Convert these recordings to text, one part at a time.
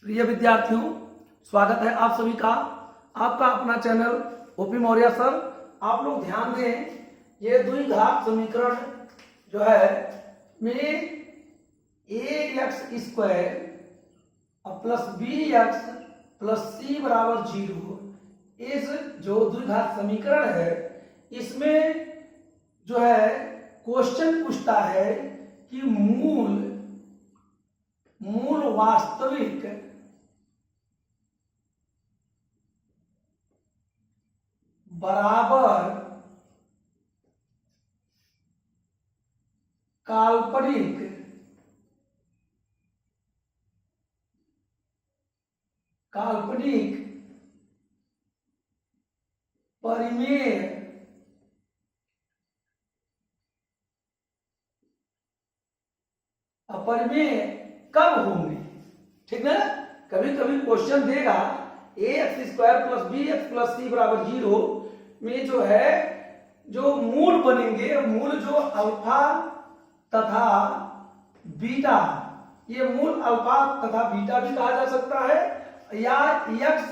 प्रिय विद्यार्थियों, स्वागत है आप सभी का आपका अपना चैनल ओपी मौर्य सर। आप लोग ध्यान दें, ये द्विघात समीकरण जो है में ax² plus bx plus c बराबर 0, इस जो द्विघात समीकरण है इसमें जो है क्वेश्चन पूछता है कि मूल वास्तविक बराबर काल्पनिक परिमेय अपरिमेय कब होंगे। ठीक ना, कभी कभी क्वेश्चन देगा ax² plus bx plus c बराबर 0 में जो है जो मूल बनेंगे, मूल जो अल्फा तथा बीटा, ये मूल अल्फा तथा बीटा भी कहा जा सकता है, या यक्स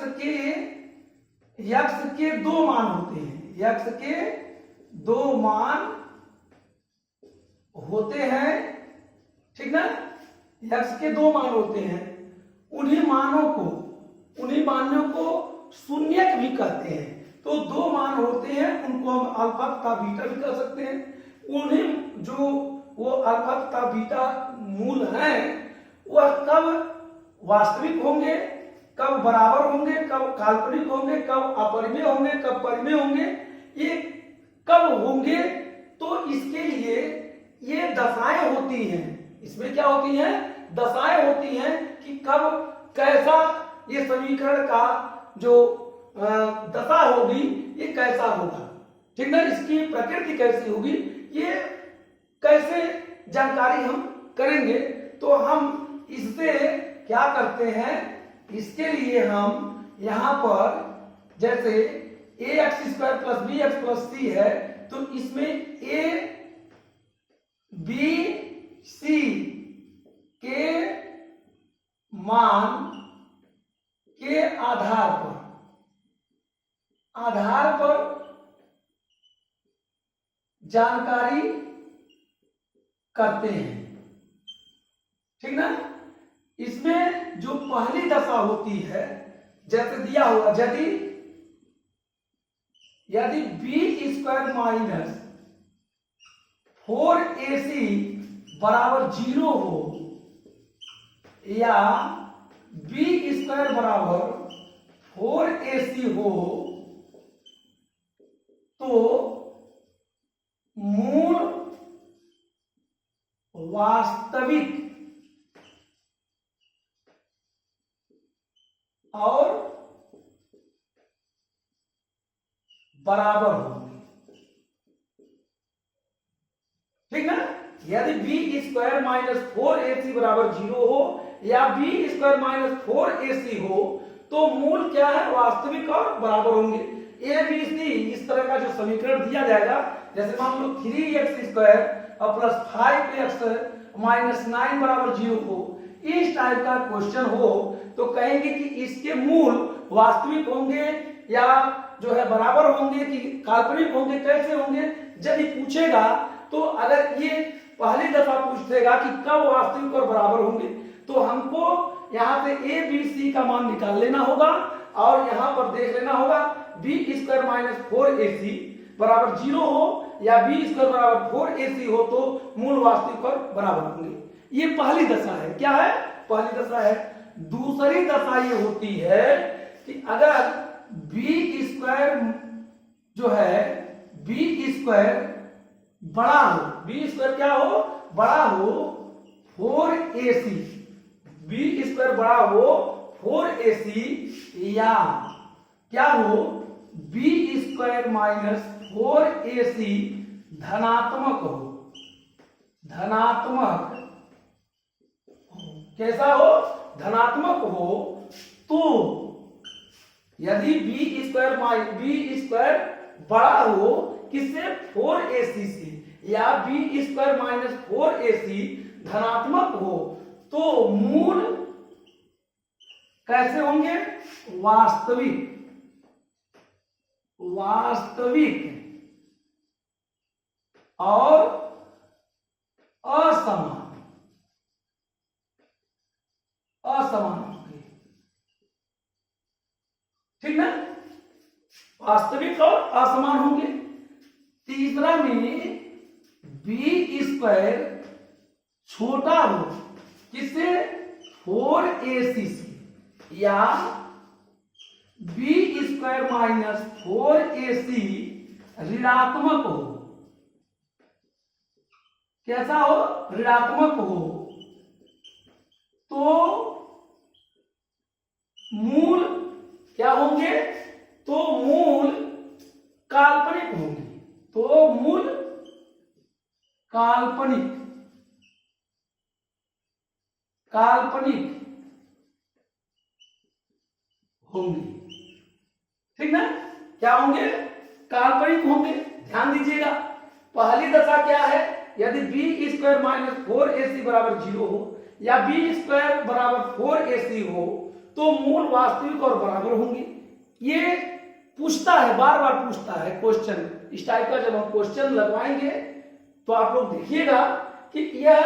के दो मान होते हैं, यक्स के दो मान होते हैं। ठीक ना, यक्स के दो मान होते हैं, उन्हीं मानों को शून्यक भी कहते हैं। तो दो मान होते हैं, उनको हम अल्फा तथा बीटा भी कह सकते हैं। उन्हें जो वो अल्फा तथा बीटा मूल हैं वह कब वास्तविक होंगे, कब बराबर होंगे, कब काल्पनिक होंगे, कब अपरिमेय होंगे, कब परिमेय होंगे, ये कब होंगे। तो इसके लिए ये दशाएं होती हैं, इसमें क्या होती हैं, दशाएं होती हैं कि कब कैसा ये समीकरण का जो दशा होगी ये कैसा होगा। ठीक ना, इसकी प्रकृति कैसी होगी, ये कैसे जानकारी हम करेंगे। तो हम इससे क्या करते हैं, इसके लिए हम यहां पर जैसे ax² plus bx plus c है, तो इसमें a b c के मान के आधार पर जानकारी करते हैं। ठीक ना, इसमें जो पहली दशा होती है जैसे दिया हुआ, यदि b² माइनस 4ac बराबर 0 हो या b² बराबर 4ac हो, तो मूल वास्तविक और बराबर होंगे। ठीक ना, यदि b² माइनस 4ac बराबर 0 हो या b² माइनस 4ac हो, तो मूल क्या है, वास्तविक और बराबर होंगे। a b c इस तरह का जो समीकरण दिया जाएगा, जैसे मान लो 3x² और प्लस 5x माइनस 9 बराबर 0 हो, इस टाइप का क्वेश्चन हो तो कहेंगे कि इसके मूल वास्तविक होंगे या जो है बराबर होंगे कि काल्पनिक होंगे, कैसे होंगे। यदि पूछेगा तो अगर ये पहली दफा पूछेगा कि कब वास्तविक और बराबर होंगे, तो हमको यहाँ से a b c का मान निकाल लेना होगा और यहाँ पर देख लेना होगा b² माइनस 4ac बराबर 0 हो या b² बराबर 4ac हो तो मूल वास्तविक और बराबर होंगे। ये पहली दशा है। क्या है, पहली दशा है। दूसरी दशा ये होती है कि अगर b² जो है b² बड़ा हो, b² क्या हो, बड़ा हो 4ac, b² बड़ा हो 4ac या क्या हो b² माइनस 4ac धनात्मक हो, धनात्मक कैसा हो, धनात्मक हो, तो यदि b² बड़ा हो किससे, 4ac से, या b² माइनस 4ac धनात्मक हो, तो मूल कैसे होंगे? वास्तविक और असमान होंगे। ठीक ना? वास्तविक और असमान होंगे। तीसरा में बी स्क्वायर छोटा हो किससे? 4ac से, या बी स्क्वायर माइनस 4ac ऋणात्मक हो। कैसा हो? ऋणात्मक हो तो मूल क्या होंगे? तो मूल काल्पनिक होंगे। तो मूल काल्पनिक होंगे। ठीक ना? क्या होंगे? काल्पनिक होंगे। ध्यान दीजिएगा, पहली दशा क्या है? यदि बी स्क्वायर माइनस 4ac बराबर 0 हो या बी स्क्वायर बराबर 4ac हो तो मूल वास्तविक और बराबर होंगे। ये पूछता है, बार बार पूछता है क्वेश्चन। इस टाइप का जब हम क्वेश्चन लगवाएंगे तो आप लोग देखिएगा कि यह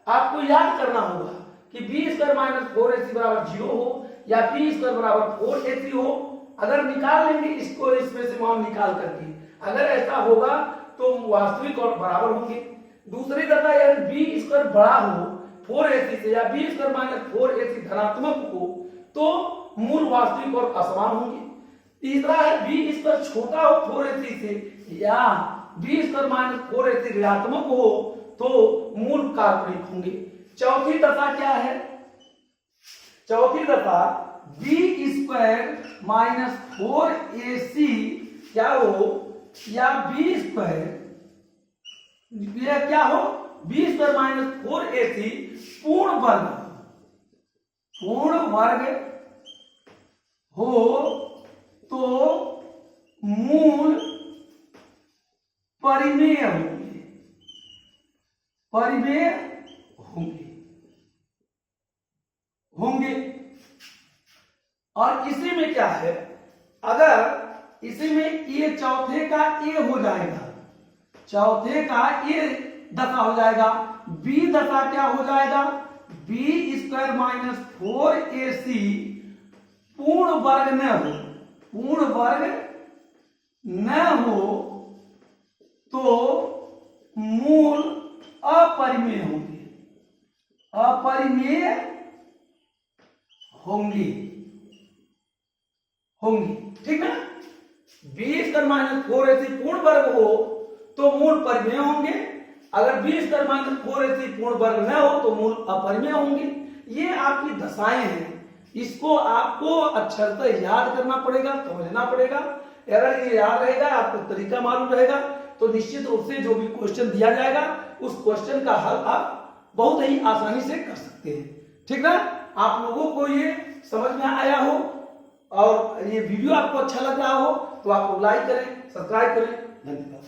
आपको याद करना होगा कि बी स्क्वायर माइनस 4ac बराबर 0 हो या बी स्क्वायर बराबर 4ac हो। अगर निकाल लेंगे इसको, इसमें से मान निकाल करके, अगर ऐसा होगा तो वास्तविक और बराबर होंगे। दूसरी दशा यदि बी स्क्वायर बड़ा हो 4ac से या बी स्क्वायर माइनस 4ac धनात्मक हो तो मूल वास्तविक और असमान होंगे। तीसरा है बी स्क्वायर छोटा हो 4ac से या बी स्क्वायर माइनस 4ac ऋणात्मक हो तो मूल काल्पनिक होंगे। चौथी दशा क्या है? चौथी दशा बी स्क्वायर माइनस 4ac क्या हो या बी स्क्वायर क्या हो? बी स्क्वायर माइनस 4ac पूर्ण वर्ग हो तो मूल परिमेय होंगे। और इसी में क्या है? अगर इसी में ये चौथे का ए हो जाएगा, चौथे का ए दशा हो जाएगा, बी दशा क्या हो जाएगा? बी स्क्वायर माइनस 4ac पूर्ण वर्ग न हो तो मूल अपरिमेय होंगे। ठीक है? बी स्क्वायर माइनस 4ac पूर्ण वर्ग हो तो मूल परिमेय होंगे। अगर बी स्क्वायर माइनस 4ac पूर्ण वर्ग न हो तो मूल अपरिमेय होंगे। ये आपकी दशाएं हैं, इसको आपको अक्षरशः याद करना पड़ेगा, समझना पड़ेगा। अगर ये याद रहेगा, आपको तरीका मालूम रहेगा तो निश्चित रूप से जो भी क्वेश्चन दिया जाएगा उस क्वेश्चन का हल आप बहुत ही आसानी से कर सकते हैं। ठीक ना? आप लोगों को ये समझ में आया हो और ये वीडियो आपको अच्छा लग रहा हो तो आप लोग लाइक करें, सब्सक्राइब करें। धन्यवाद।